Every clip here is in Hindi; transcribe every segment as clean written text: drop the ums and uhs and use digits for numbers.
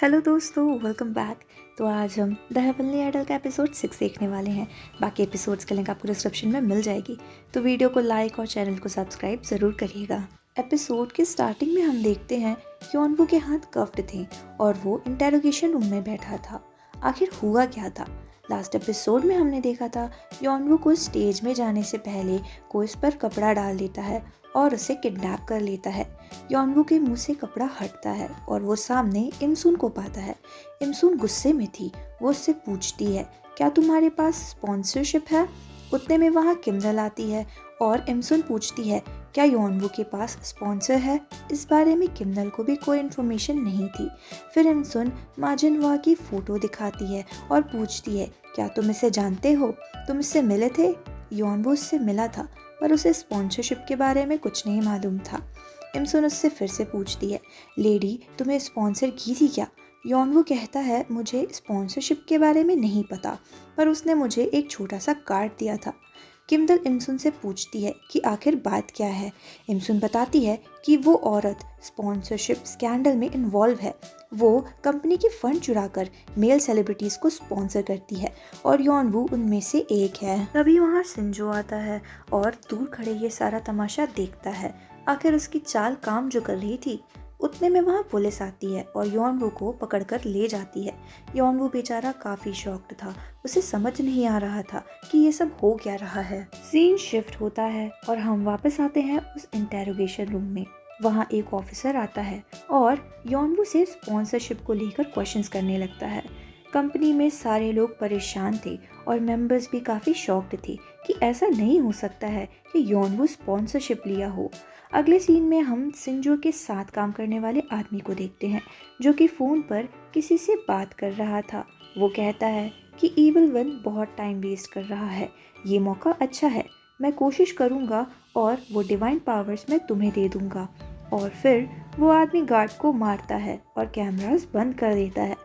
हेलो दोस्तों, वेलकम बैक। तो आज हम द हेवनली आइडल का एपिसोड 6 देखने वाले हैं। बाकी एपिसोड्स के लिंक आपको डिस्क्रिप्शन में मिल जाएगी, तो वीडियो को लाइक और चैनल को सब्सक्राइब ज़रूर करिएगा। एपिसोड के स्टार्टिंग में हम देखते हैं योनवू के हाथ कफ्ड थे और वो इंटेरोगेशन रूम में बैठा था। आखिर हुआ क्या था? लास्ट एपिसोड में हमने देखा था योनवू को स्टेज में जाने से पहले कोई उस पर कपड़ा डाल देता है और उसे किडनैप कर लेता है। योनवू के मुंह से कपड़ा हटता है और वो सामने इमसुन को पाता है। इमसुन गुस्से में थी। वो उससे पूछती है, क्या तुम्हारे पास स्पॉन्सरशिप है? उतने में वहाँ किमदल आती है और इमसुन पूछती है, क्या योनवू के पास स्पॉन्सर है? इस बारे में किमदल को भी कोई इन्फॉर्मेशन नहीं थी। फिर इमसुन माजिनवा की फ़ोटो दिखाती है और पूछती है, क्या तुम इसे जानते हो? तुम इससे मिले थे? योनवू उससे मिला था, पर उसे स्पॉन्सरशिप के बारे में कुछ नहीं मालूम था। इमसुन उससे फिर से पूछती है, लेडी तुम्हें स्पॉन्सर की थी क्या? योनवू कहता है, मुझे स्पॉन्सरशिप के बारे में नहीं पता, पर उसने मुझे एक छोटा सा कार्ड दिया था। किमदल इमसुन से पूछती है कि आखिर बात क्या है। इमसुन बताती है कि वो औरत स्पॉन्सरशिप स्कैंडल में इन्वॉल्व है। वो कंपनी के फंड चुराकर मेल सेलिब्रिटीज़ को स्पॉन्सर करती है और योनवू उनमें से एक है। तभी वहाँ सिंजो आता है और दूर खड़े ये सारा तमाशा देखता है। आखिर उसकी चाल काम जो कर रही थी। उतने में वहाँ पुलिस आती है और योनवू को पकड़कर ले जाती है। योनवू बेचारा काफ़ी शॉक्ड था। उसे समझ नहीं आ रहा था कि ये सब हो क्या रहा है। सीन शिफ्ट होता है और हम वापस आते हैं उस इंटेरोगेशन रूम में। वहाँ एक ऑफिसर आता है और योनवू से स्पॉन्सरशिप को लेकर क्वेश्चंस करने लगता है। कंपनी में सारे लोग परेशान थे और मेंबर्स भी काफ़ी शॉक्ड थे कि ऐसा नहीं हो सकता है कि योनवू स्पॉन्सरशिप लिया हो। अगले सीन में हम सिंजो के साथ काम करने वाले आदमी को देखते हैं, जो कि फ़ोन पर किसी से बात कर रहा था। वो कहता है कि ईविल वन बहुत टाइम वेस्ट कर रहा है। ये मौका अच्छा है, मैं कोशिश करूँगा और वो डिवाइन पावर्स मैं तुम्हें दे दूँगा। और फिर वो आदमी गार्ड को मारता है और कैमरास बंद कर देता है।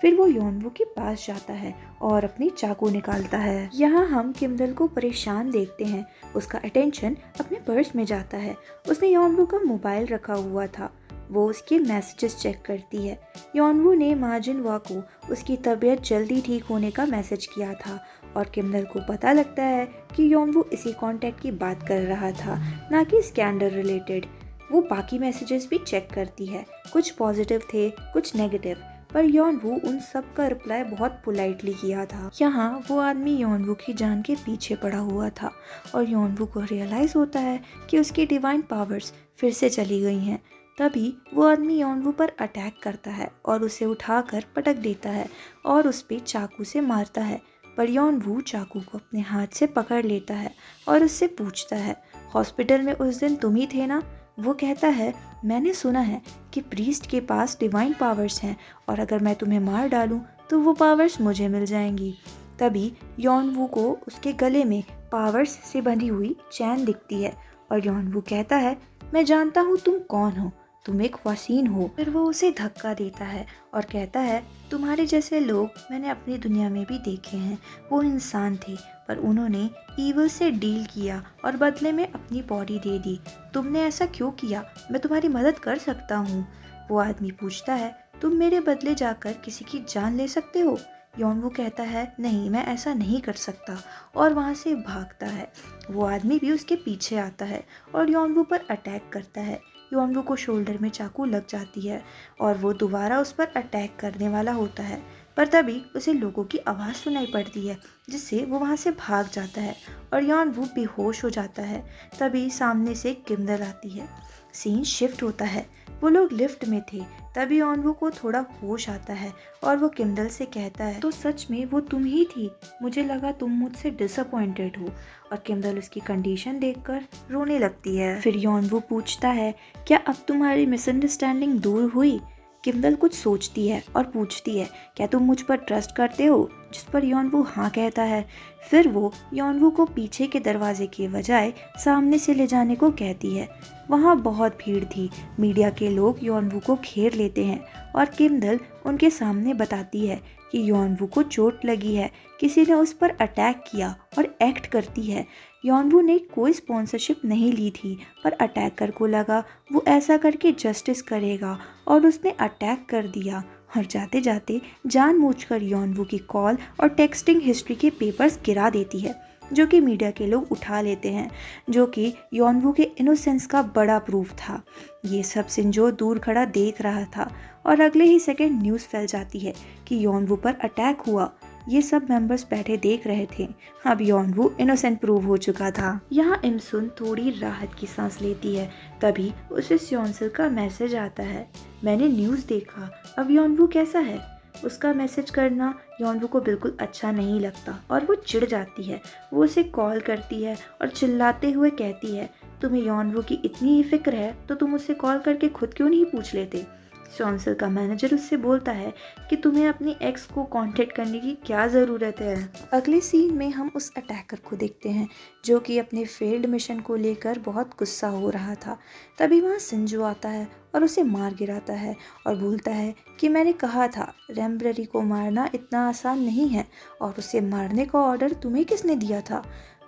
फिर वो योनवू के पास जाता है और अपनी चाकू निकालता है। यहाँ हम किमदल को परेशान देखते हैं। उसका अटेंशन अपने पर्स में जाता है। उसने योनवू का मोबाइल रखा हुआ था। वो उसके मैसेजेस चेक करती है। योनवू ने माजिनवा को उसकी तबीयत जल्दी ठीक होने का मैसेज किया था और किमदल को पता लगता है कि योनवू इसी कांटेक्ट की बात कर रहा था, ना कि स्कैंडल रिलेटेड। वो बाकी मैसेजेस भी चेक करती है। कुछ पॉजिटिव थे, कुछ नेगेटिव, पर योनवू उन सब का रिप्लाई बहुत पोलाइटली किया था। यहाँ वो आदमी योनवू की जान के पीछे पड़ा हुआ था और योनवू को रियलाइज़ होता है कि उसकी डिवाइन पावर्स फिर से चली गई हैं। तभी वो आदमी योनवू पर अटैक करता है और उसे उठाकर पटक देता है और उस पर चाकू से मारता है। पर योनवू चाकू को अपने हाथ से पकड़ लेता है और उससे पूछता है, हॉस्पिटल में उस दिन तुम ही थे ना? वो कहता है, मैंने सुना है कि प्रीस्ट के पास डिवाइन पावर्स हैं और अगर मैं तुम्हें मार डालूं तो वो पावर्स मुझे मिल जाएंगी। तभी योनवू को उसके गले में पावर्स से बंधी हुई चैन दिखती है और योनवू कहता है, मैं जानता हूँ तुम कौन हो, तुम एक वसीन हो। फिर वो उसे धक्का देता है और कहता है, तुम्हारे जैसे लोग मैंने अपनी दुनिया में भी देखे हैं। वो इंसान थे, पर उन्होंने ईविल से डील किया और बदले में अपनी बॉडी दे दी। तुमने ऐसा क्यों किया? मैं तुम्हारी मदद कर सकता हूँ। वो आदमी पूछता है, तुम मेरे बदले जाकर किसी की जान ले सकते हो? योनवू कहता है, नहीं, मैं ऐसा नहीं कर सकता, और वहाँ से भागता है। वो आदमी भी उसके पीछे आता है और योनवू पर अटैक करता है। योनवू को शोल्डर में चाकू लग जाती है और वो दोबारा उस पर अटैक करने वाला होता है, पर तभी उसे लोगों की आवाज़ सुनाई पड़ती है, जिससे वो वहाँ से भाग जाता है और योनवू बेहोश हो जाता है। तभी सामने से किमदल आती है। सीन शिफ्ट होता है। वो लोग लिफ्ट में थे। तभी योनवू को थोड़ा होश आता है और वो किमदल से कहता है, तो सच में वो तुम ही थी? मुझे लगा तुम मुझसे डिसअपॉइंटेड हो। और किमदल उसकी कंडीशन देखकर रोने लगती है। फिर योनवू पूछता है, क्या अब तुम्हारी मिसअंडरस्टैंडिंग दूर हुई? किमदल कुछ सोचती है और पूछती है, क्या तुम मुझ पर ट्रस्ट करते हो? जिस पर योनवू हाँ कहता है। फिर वो योनवू को पीछे के दरवाजे के बजाय सामने से ले जाने को कहती है। वहाँ बहुत भीड़ थी। मीडिया के लोग योनवू को घेर लेते हैं और किमदल उनके सामने बताती है कि योनवू को चोट लगी है, किसी ने उस पर अटैक किया और एक्ट करती है। योनवू ने कोई स्पॉन्सरशिप नहीं ली थी, पर अटैकर को लगा वो ऐसा करके जस्टिस करेगा और उसने अटैक कर दिया और जाते जाते जानबूझकर यॉनवू की कॉल और टेक्सटिंग हिस्ट्री के पेपर्स गिरा देती है, जो कि मीडिया के लोग उठा लेते हैं, जो कि यॉनवू के इनोसेंस का बड़ा प्रूफ था। ये सब सिंजो दूर खड़ा देख रहा था और अगले ही सेकंड न्यूज़ फैल जाती है कि यॉनवू पर अटैक हुआ। ये सब मेंबर्स बैठे देख रहे थे। अब यॉनवू इनोसेंट प्रूव हो चुका था। यहाँ इमसुन थोड़ी राहत की सांस लेती है। तभी उसे स्योनसिल का मैसेज आता है, मैंने न्यूज़ देखा, अब यॉनवू कैसा है। उसका मैसेज करना यॉनवू को बिल्कुल अच्छा नहीं लगता और वो चिढ़ जाती है। वो उसे कॉल करती है और चिल्लाते हुए कहती है, तुम्हें यॉनवू की इतनी ही फिक्र है तो तुम उससे कॉल करके खुद क्यों नहीं पूछ लेते। स्योनसिल का मैनेजर उससे बोलता है कि तुम्हें अपनी एक्स को कांटेक्ट करने की क्या ज़रूरत है। अगले सीन में हम उस अटैकर को देखते हैं जो कि अपने फेल्ड मिशन को लेकर बहुत गुस्सा हो रहा था। तभी वहाँ सिंजो आता है और उसे मार गिराता है और बोलता है कि मैंने कहा था रैम्ब्रेरी को मारना इतना आसान नहीं है, और उसे मारने का ऑर्डर तुम्हें किसने दिया था।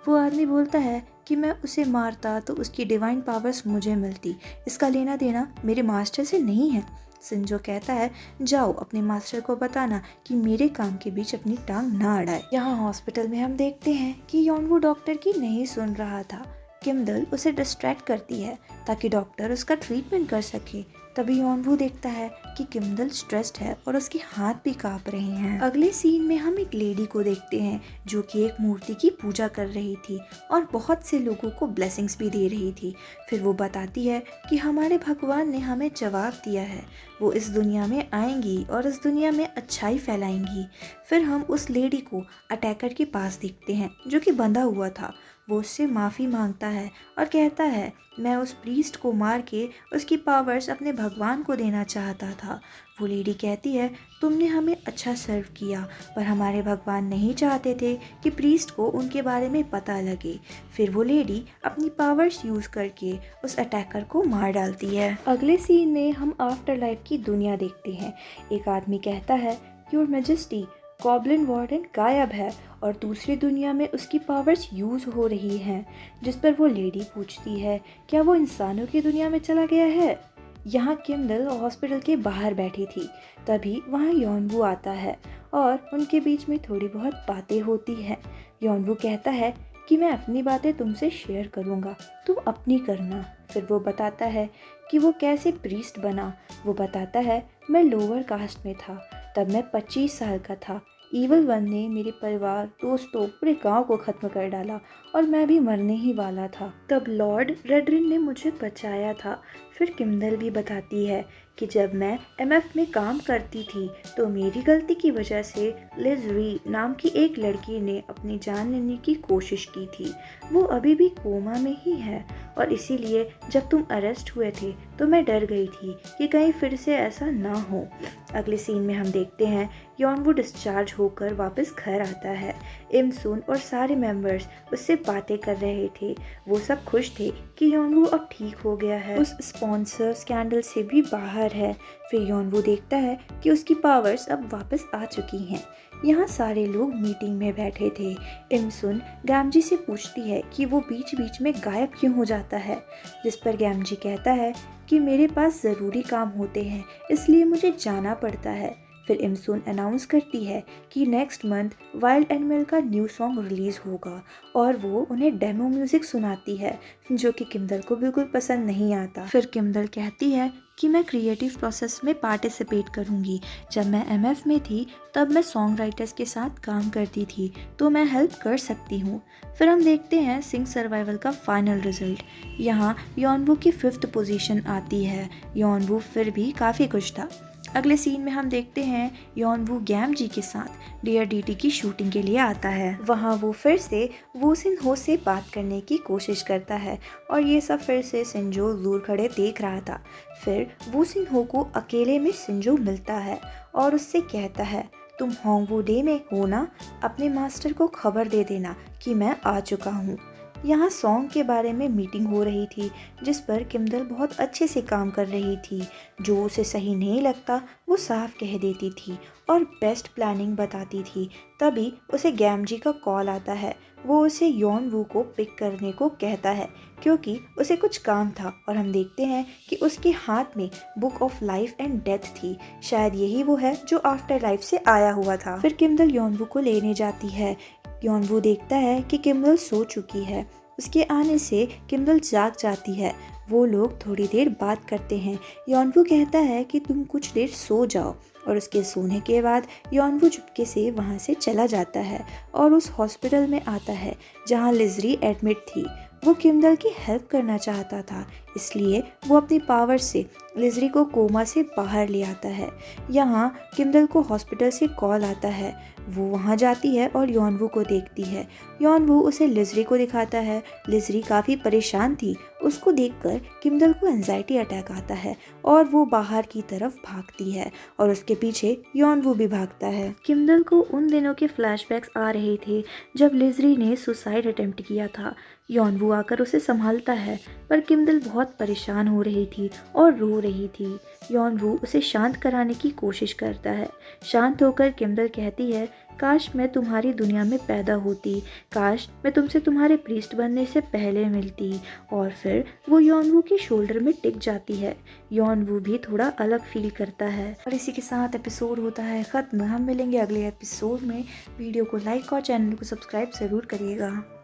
वो आदमी बोलता है कि मैं उसे मारता तो उसकी डिवाइन पावर्स मुझे मिलती, इसका लेना देना मेरे मास्टर से नहीं है। सिंजो कहता है, जाओ अपने मास्टर को बताना कि मेरे काम के बीच अपनी टांग ना अड़ाए। यहाँ हॉस्पिटल में हम देखते हैं कि यॉनवू डॉक्टर की नहीं सुन रहा था। किमदल उसे डिस्ट्रैक्ट करती है ताकि डॉक्टर उसका ट्रीटमेंट कर सके। तभी यॉनवू देखता है कि किमदल स्ट्रेस्ड है और उसके हाथ भी कांप रहे हैं। अगले सीन में हम एक लेडी को देखते हैं जो कि एक मूर्ति की पूजा कर रही थी और बहुत से लोगों को ब्लेसिंग्स भी दे रही थी। फिर वो बताती है कि हमारे भगवान ने हमें जवाब दिया है, वो इस दुनिया में आएंगी और इस दुनिया में अच्छाई फैलाएंगी। फिर हम उस लेडी को अटैकर के पास देखते हैं जो कि बंधा हुआ था। वो उससे माफ़ी मांगता है और कहता है, मैं उस प्रीस्ट को मार के उसकी पावर्स अपने भगवान को देना चाहता था। वो लेडी कहती है, तुमने हमें अच्छा सर्व किया, पर हमारे भगवान नहीं चाहते थे कि प्रीस्ट को उनके बारे में पता लगे। फिर वो लेडी अपनी पावर्स यूज़ करके उस अटैकर को मार डालती है। अगले सीन में हम आफ्टर लाइफ की दुनिया देखते हैं। एक आदमी कहता है, योर मैजेस्टी, गॉब्लिन वार्डन गायब है और दूसरी दुनिया में उसकी पावर्स यूज़ हो रही हैं। जिस पर वो लेडी पूछती है, क्या वो इंसानों की दुनिया में चला गया है। यहाँ किमदल हॉस्पिटल के बाहर बैठी थी। तभी वहाँ यॉनवू आता है और उनके बीच में थोड़ी बहुत बातें होती हैं। यॉनवू कहता है कि मैं अपनी बातें तुमसे शेयर करूँगा, तुम अपनी करना। फिर वो बताता है कि वो कैसे प्रीस्ट बना। वो बताता है, मैं लोअर कास्ट में था, तब मैं 25 साल का था। ईवल वन ने मेरे परिवार, दोस्तों, पूरे गांव को ख़त्म कर डाला और मैं भी मरने ही वाला था। तब लॉर्ड रेडरिन ने मुझे बचाया था। फिर किमदल भी बताती है कि जब मैं एमएफ में काम करती थी तो मेरी गलती की वजह से लिज री नाम की एक लड़की ने अपनी जान लेने की कोशिश की थी। वो अभी भी कोमा में ही है और इसीलिए जब तुम अरेस्ट हुए थे तो मैं डर गई थी कि कहीं फिर से ऐसा ना हो। अगले सीन में हम देखते हैं यॉनवू डिस्चार्ज होकर वापस घर आता है। इमसुन और सारे मेंबर्स उससे बातें कर रहे थे। वो सब खुश थे कि यॉनवू अब ठीक हो गया है, उस स्पॉन्सर स्कैंडल से भी बाहर है। फिर यॉनवू देखता है कि उसकी पावर्स अब वापस आ चुकी हैं। यहाँ सारे लोग मीटिंग में बैठे थे। इमसुन गैमजी से पूछती है कि वो बीच बीच में गायब क्यों हो जाता है, जिस पर गैमजी कहता है कि मेरे पास ज़रूरी काम होते हैं इसलिए मुझे जाना पड़ता है। फिर इमसुन अनाउंस करती है कि नेक्स्ट मंथ वाइल्ड एनिमल का न्यू सॉन्ग रिलीज़ होगा और वो उन्हें डेमो म्यूज़िक सुनाती है जो कि किमदल को बिल्कुल पसंद नहीं आता। फिर किमदल कहती है कि मैं क्रिएटिव प्रोसेस में पार्टिसिपेट करूंगी। जब मैं एमएफ में थी तब मैं सॉन्ग राइटर्स के साथ काम करती थी तो मैं हेल्प कर सकती हूँ। फिर हम देखते हैं सिंग सर्वाइवल का फाइनल रिजल्ट। यहाँ यॉनवू की 5th पोजीशन आती है। यॉनवू फिर भी काफ़ी खुश था। अगले सीन में हम देखते हैं यॉनवू गैमजी के साथ डियर डीटी की शूटिंग के लिए आता है। वहाँ वो फिर से वूसिन हो से बात करने की कोशिश करता है और ये सब फिर से सिंजो दूर खड़े देख रहा था। फिर वूसिन हो को अकेले में सिंजो मिलता है और उससे कहता है, तुम होंगवू डे में हो ना, अपने मास्टर को खबर दे देना कि मैं आ चुका हूँ। यहाँ सॉन्ग के बारे में मीटिंग हो रही थी जिस पर किमदल बहुत अच्छे से काम कर रही थी। जो उसे सही नहीं लगता वो साफ कह देती थी और बेस्ट प्लानिंग बताती थी। तभी उसे गैमजी का कॉल आता है। वो उसे यॉनवू को पिक करने को कहता है क्योंकि उसे कुछ काम था और हम देखते हैं कि उसके हाथ में book of life and death थी। शायद यही वो है जो आफ्टर लाइफ से आया हुआ था। फिर किमदल यॉनवू को लेने जाती है। यॉनवू देखता है कि किमदल सो चुकी है। उसके आने से किमदल जाग जाती है। वो लोग थोड़ी देर बात करते हैं। यॉनवू कहता है कि तुम कुछ देर सो जाओ और उसके सोने के बाद यॉनवू चुपके से वहाँ से चला जाता है और उस हॉस्पिटल में आता है जहाँ लिजरी एडमिट थी। वो किमदल की हेल्प करना चाहता था, इसलिए वो अपनी पावर से लिजरी को कोमा से बाहर ले आता है। यहाँ किमदल को हॉस्पिटल से कॉल आता है। वो वहाँ जाती है और यॉनवू को देखती है। यॉनवू उसे लिजरी को दिखाता है। लिजरी काफ़ी परेशान थी। उसको देखकर किमदल को एंजाइटी अटैक आता है और वो बाहर की तरफ भागती है और उसके पीछे यॉनवू भी भागता है। किमदल को उन दिनों के फ्लैशबैक्स आ रहे थे जब लिजरी ने सुसाइड अटेम्प्ट किया था। यॉनवू आकर उसे संभालता है पर किमदल बहुत परेशान हो रही थी और रो रही थी। यॉनवू उसे शांत कराने की कोशिश करता है। शांत होकर किमदल कहती है, काश मैं तुम्हारी दुनिया में पैदा होती, काश मैं तुमसे तुम्हारे प्रीस्ट बनने से पहले मिलती। और फिर वो यॉनवू के शोल्डर में टिक जाती है। यॉनवू भी थोड़ा अलग फील करता है। और इसी के साथ एपिसोड होता है ख़त्म। हम मिलेंगे अगले एपिसोड में। वीडियो को लाइक और चैनल को सब्सक्राइब ज़रूर करिएगा।